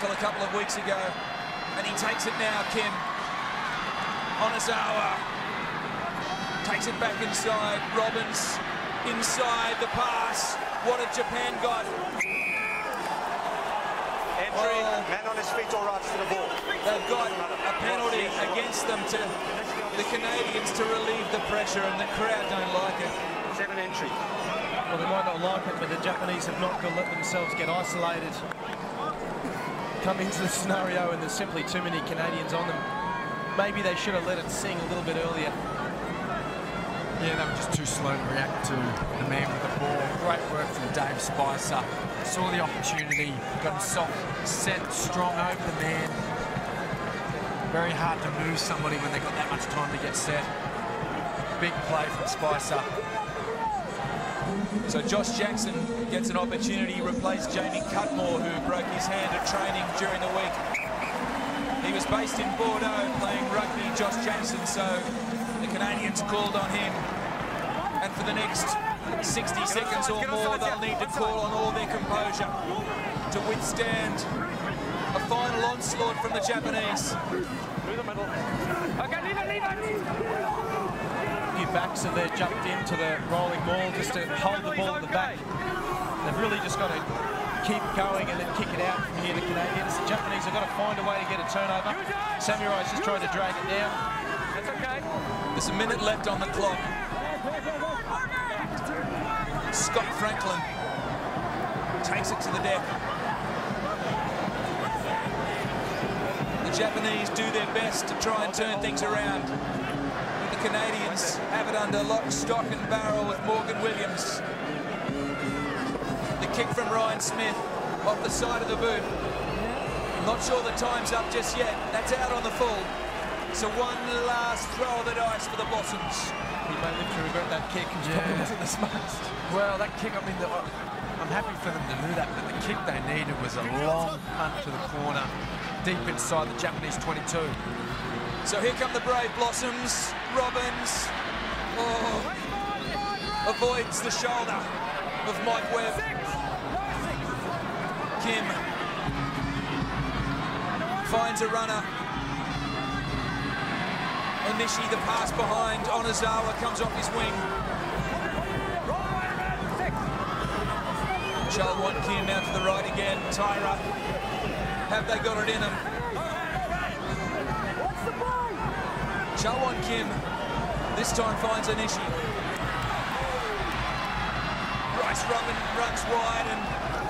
tackle a couple of weeks ago, and he takes it now, Kim. Onizawa takes it back inside. Robbins inside the pass. What have Japan got? Entry, man on his feet or runs to the ball. They've got a penalty against them to the Canadians to relieve the pressure, and the crowd don't like it. 7 entry. Well, they might not like it, but the Japanese have not got to let themselves get isolated. Come into the scenario and there's simply too many Canadians on them. Maybe they should have let it sing a little bit earlier. Yeah, they were just too slow to react to the man with the ball. Great work from Dave Spicer. Saw the opportunity, got himself set strong over the man. Very hard to move somebody when they got that much time to get set. Big play from Spicer. So Josh Jackson gets an opportunity to replace Jamie Cutmore, who broke his hand at training during the week. He was based in Bordeaux playing rugby, Josh Jackson, so the Canadians called on him. And for the next 60 seconds or more, they'll need to call on all their composure to withstand a final onslaught from the Japanese. Through the middle. Okay, leave it. Few backs have there jumped into the rolling ball just to hold the ball at the back. They've really just got to keep going and then kick it out from here, the Canadians. The Japanese have got to find a way to get a turnover. Samurai's just trying to drag it down. That's okay. There's a minute left on the clock. Scott Franklin takes it to the deck. The Japanese do their best to try and turn things around. But the Canadians have it under lock, stock and barrel with Morgan Williams. The kick from Ryan Smith off the side of the boot. Not sure the time's up just yet. That's out on the full. So one last throw of the dice for the Blossoms. He may live to regret that kick. It probably wasn't the smartest. Well, that kick, I mean, I'm happy for them to do that, but the kick they needed was a long punt to the corner, deep inside the Japanese 22. So here come the brave Blossoms. Robbins avoids the shoulder of Mike Webb. Kim finds a runner. Onishi, the pass behind. Onizawa comes off his wing. Chalwon Kim now to the right again. Tyra. Have they got it in them? Chalwon Kim this time finds Onishi. Bryce runs wide and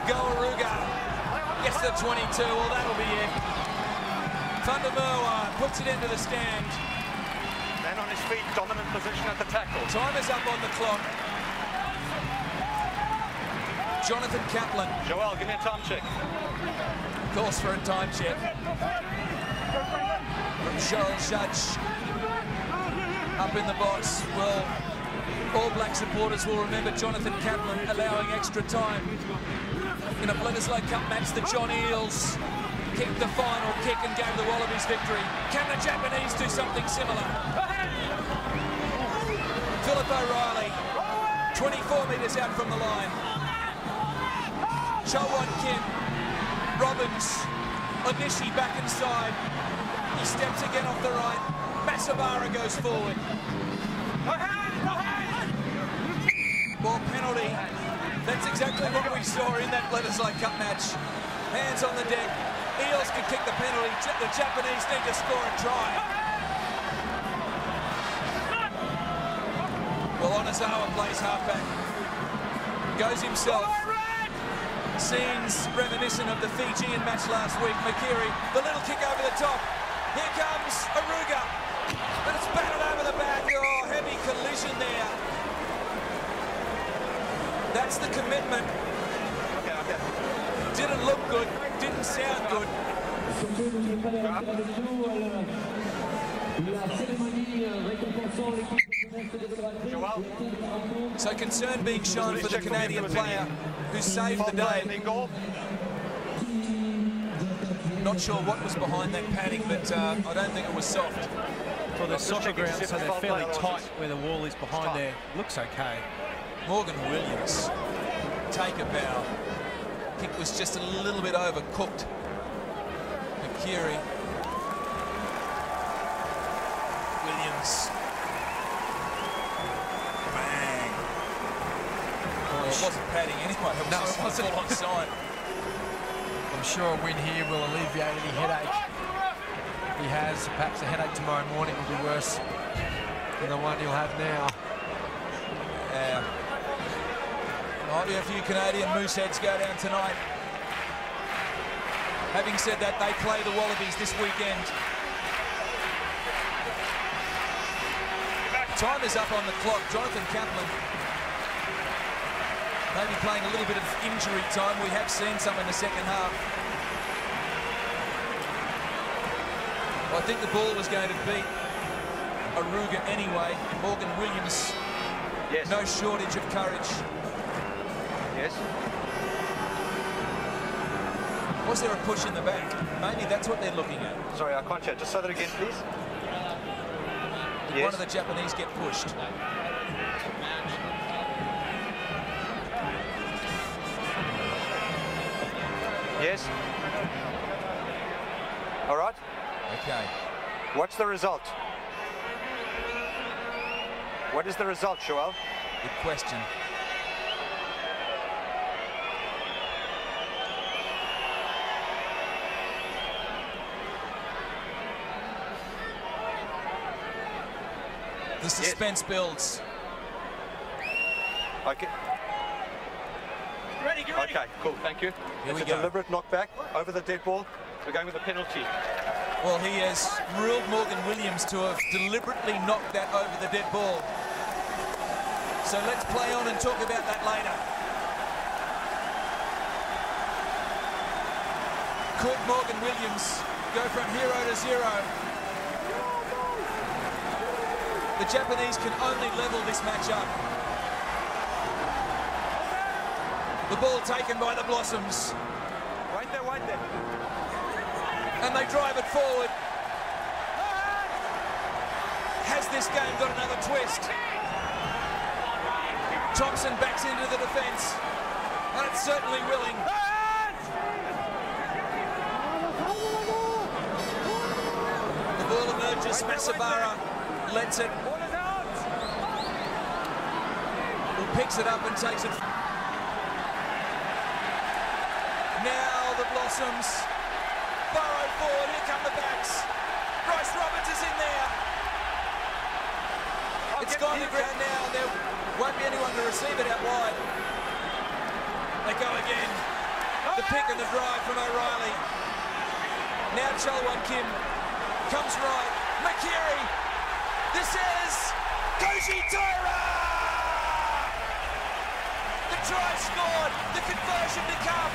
Goaruga gets the 22. Well, that'll be it. Thundermurwa puts it into the stand. Man on his feet, dominant position at the tackle. Time is up on the clock. Jonathan Kaplan. Joel, give me a time check. Calls for a time check. From Cheryl Shudge. Up in the box. Well, all Black supporters will remember Jonathan Kaplan allowing extra time. In a Bledisloe Cup match, the John Eels kicked the final kick and gave the Wallabies victory. Can the Japanese do something similar? Philip O'Reilly, 24 metres out from the line. Chalwon Kim, Robbins, Onishi back inside. He steps again off the right. Masabara goes forward. Ball penalty. That's exactly what we saw in that Bledisloe Cup match. Hands on the deck. Eels can kick the penalty. The Japanese need to score a try. Well, Onizawa plays halfback. Goes himself. Scenes reminiscent of the Fijian match last week. Makiri, the little kick over the top. Here comes Aruga. But it's batted over the back. Oh, heavy collision there. That's the commitment. Okay. Didn't look good, didn't sound good. So concern being shown for the Canadian player who saved the day. Not sure what was behind that padding, but I don't think it was soft. Well, they're soccer grounds, so they're fairly tight where the wall is behind there. Looks okay. Morgan Williams, take a bow. Kick was just a little bit overcooked. McKeary. Williams. Bang. Well, it wasn't padding anyway. It was just a full-on sign. I'm sure a win here will alleviate any headache he has. Perhaps a headache tomorrow morning will be worse than the one he'll have now. Yeah. Might be a few Canadian mooseheads go down tonight. Having said that, they play the Wallabies this weekend. Time is up on the clock. Jonathan Kaplan maybe playing a little bit of injury time. We have seen some in the second half. Well, I think the ball was going to beat Aruga anyway. Morgan Williams, Yes. no shortage of courage. Yes. Was there a push in the back? Maybe that's what they're looking at. Sorry, I can't hear. Just say that again, please. Did Yes. one of the Japanese get pushed? Yes. All right. Okay. What's the result? What is the result, Joel? Good question. The suspense builds. Okay. Ready, get ready. Okay, cool. Thank you. Here we It's a go. deliberate knockback over the dead ball. We're going with a penalty. Well, he has ruled Morgan Williams to have deliberately knocked that over the dead ball. So let's play on and talk about that later. Could Morgan Williams go from hero to zero? The Japanese can only level this match up. The ball taken by the Blossoms. Right there, right there. And they drive it forward. Has this game got another twist? Thompson backs into the defence, and it's certainly willing. The ball emerges, Masabara lets it. Who picks it up and takes it. Now the Blossoms burrow forward, here come the backs. Bryce Roberts is in there. It's gone to ground now. There won't be anyone to receive it out wide. They go again. The pick and the drive from O'Reilly. Now Chalwan Kim comes right. McKeary. This is Koji Taira! The try scored. The conversion to come.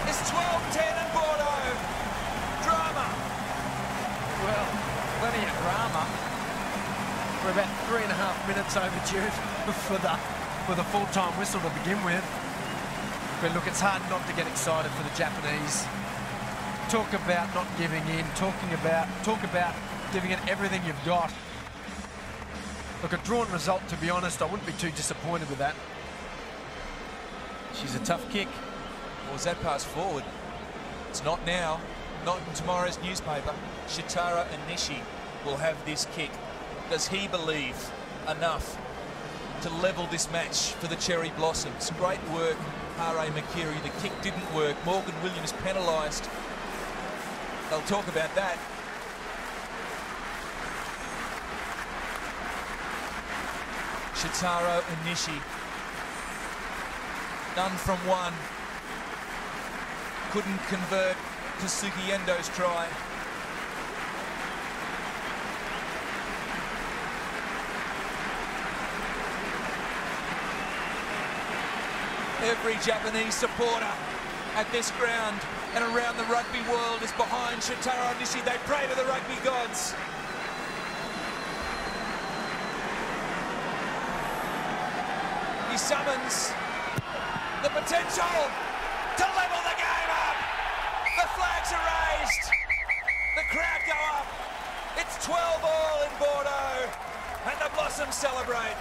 It's 12-10 in Bordeaux. Drama. Well, plenty of drama. We're about 3.5 minutes overdue for the full-time whistle to begin with. But look, it's hard not to get excited for the Japanese. Talk about not giving in. Talk about giving it everything you've got. Look, a drawn result, to be honest, I wouldn't be too disappointed with that. She's a tough kick. Or was that pass forward? It's not now. Not in tomorrow's newspaper. Shitara Anishi will have this kick. Does he believe enough to level this match for the Cherry Blossoms? Great work, R.A. McKeary. The kick didn't work. Morgan Williams penalised. They'll talk about that. Shitaro Anishi. None from one. Couldn't convert Kazuki Endo's try. Every Japanese supporter at this ground and around the rugby world is behind Shitaro Anishi. They pray to the rugby gods. He summons the potential to level the game up. The flags are raised. The crowd go up. It's 12-all in Bordeaux, and the Blossoms celebrate.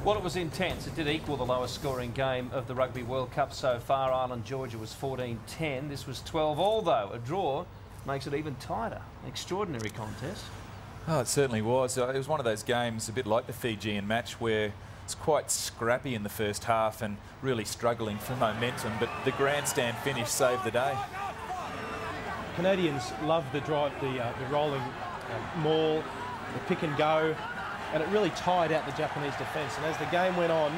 Well, it was intense. It did equal the lowest scoring game of the Rugby World Cup so far. Ireland-Georgia was 14-10. This was 12-all, though. A draw makes it even tighter. An extraordinary contest. Oh, it certainly was. It was one of those games, a bit like the Fijian match, where it's quite scrappy in the first half and really struggling for momentum, but the grandstand finish saved the day. Canadians love the drive, the rolling maul, the pick and go, and it really tired out the Japanese defence. And as the game went on,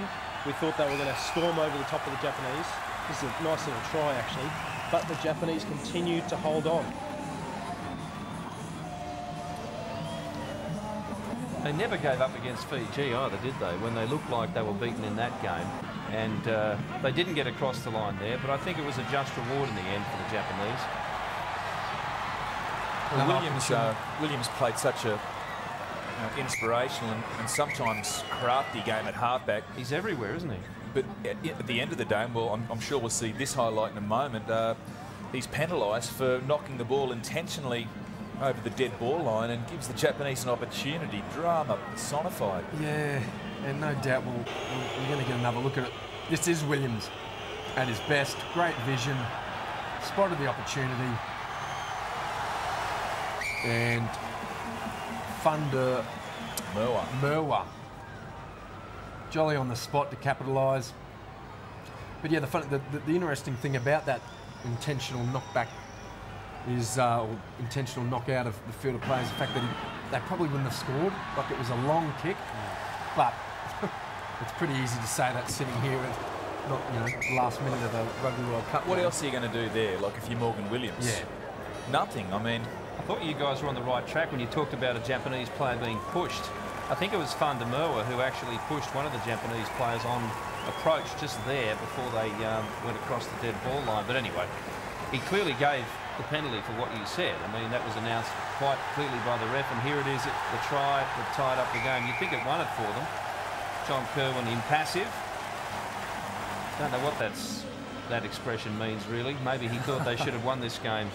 we thought they were going to storm over the top of the Japanese. This is a nice little try, actually, but the Japanese continued to hold on. They never gave up against Fiji either, did they, when they looked like they were beaten in that game. And they didn't get across the line there, but I think it was a just reward in the end for the Japanese. Well, Williams played such a inspirational and sometimes crafty game at halfback. He's everywhere, isn't he? But at the end of the day, well, I'm sure we'll see this highlight in a moment, he's penalised for knocking the ball intentionally over the dead ball line and gives the Japanese an opportunity. Drama personified. Yeah, and no doubt we're going to get another look at it. This is Williams at his best. Great vision. Spotted the opportunity. And Thunder Merwa. Jolly on the spot to capitalise. But yeah, the interesting thing about that intentional knockback is intentional knockout of the field of players, the fact that they probably wouldn't have scored. Like, it was a long kick, but it's pretty easy to say that sitting here at the last minute of the Rugby World Cup. What else are you going to do there? Like, if you're Morgan Williams, yeah, nothing. I mean, I thought you guys were on the right track when you talked about a Japanese player being pushed. I think it was Thunder Merwa who actually pushed one of the Japanese players on approach just there before they went across the dead ball line. But anyway, he clearly gave the penalty for what you said. I mean, that was announced quite clearly by the ref, and here it is, the try that tied up the game. You'd think it won it for them. John Kerwin impassive. Don't know what that expression means, really. Maybe he thought they should have won this game.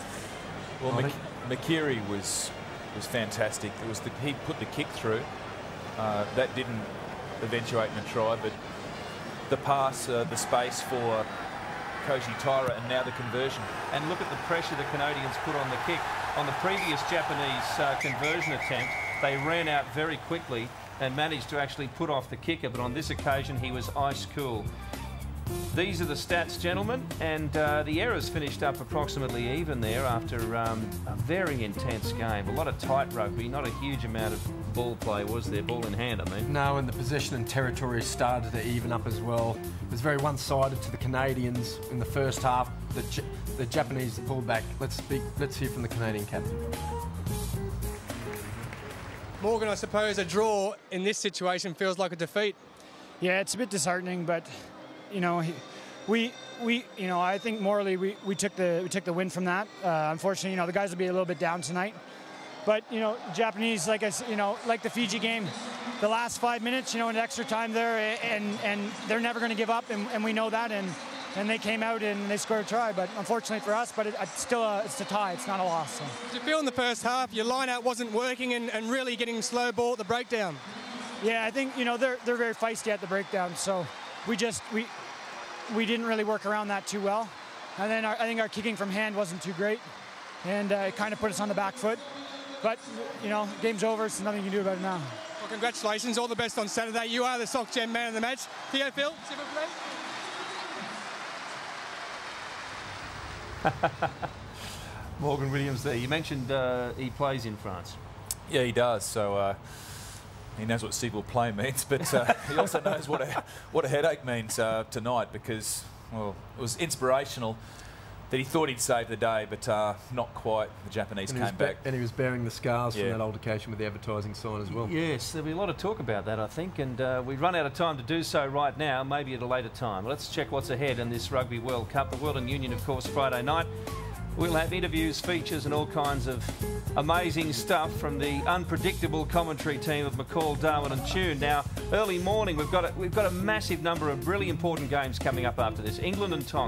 Well, Makiri was fantastic. He put the kick through. That didn't eventuate in a try, but the pass, the space for Koji Taira, and now the conversion. And look at the pressure the Canadians put on the kick. On the previous Japanese conversion attempt, they ran out very quickly and managed to actually put off the kicker, but on this occasion he was ice cool. These are the stats, gentlemen, and the errors finished up approximately even there after a very intense game. A lot of tight rugby, not a huge amount of ball play, was there? Ball in hand, I mean. No, and the possession and territory started to even up as well. It was very one-sided to the Canadians in the first half. The Japanese pulled back. Let's hear from the Canadian captain. Morgan, I suppose a draw in this situation feels like a defeat. Yeah, it's a bit disheartening, but you know, I think morally we took the win from that. Unfortunately, you know, the guys will be a little bit down tonight. But you know, Japanese, like the Fiji game, the last 5 minutes, you know, in extra time there, and they're never going to give up, and we know that. And they came out and they scored a try, but unfortunately for us, but it's still it's a tie. It's not a loss. So. Did you feel in the first half your line-out wasn't working and really getting slow ball at the breakdown? Yeah, I think, you know, they're very feisty at the breakdown, so we didn't really work around that too well. And then I think our kicking from hand wasn't too great, and it kind of put us on the back foot. But, you know, game's over, so nothing you can do about it now. Well, congratulations. All the best on Saturday. You are the Sock Gem man of the match. Theo, Phil, s'il vous plaît. Morgan Williams there. You mentioned he plays in France. Yeah, he does. So he knows what civil play means, but he also knows what a headache means tonight, because, well, it was inspirational that he thought he'd save the day, but not quite. The Japanese came back. And he was bearing the scars from that altercation with the advertising sign as well. Yes, there'll be a lot of talk about that, I think, and we've run out of time to do so right now, maybe at a later time. Let's check what's ahead in this Rugby World Cup. The World and Union, of course, Friday night. We'll have interviews, features and all kinds of amazing stuff from the unpredictable commentary team of McCall, Darwin and Tune. Now, early morning, we've got a massive number of really important games coming up after this. England and Tonga.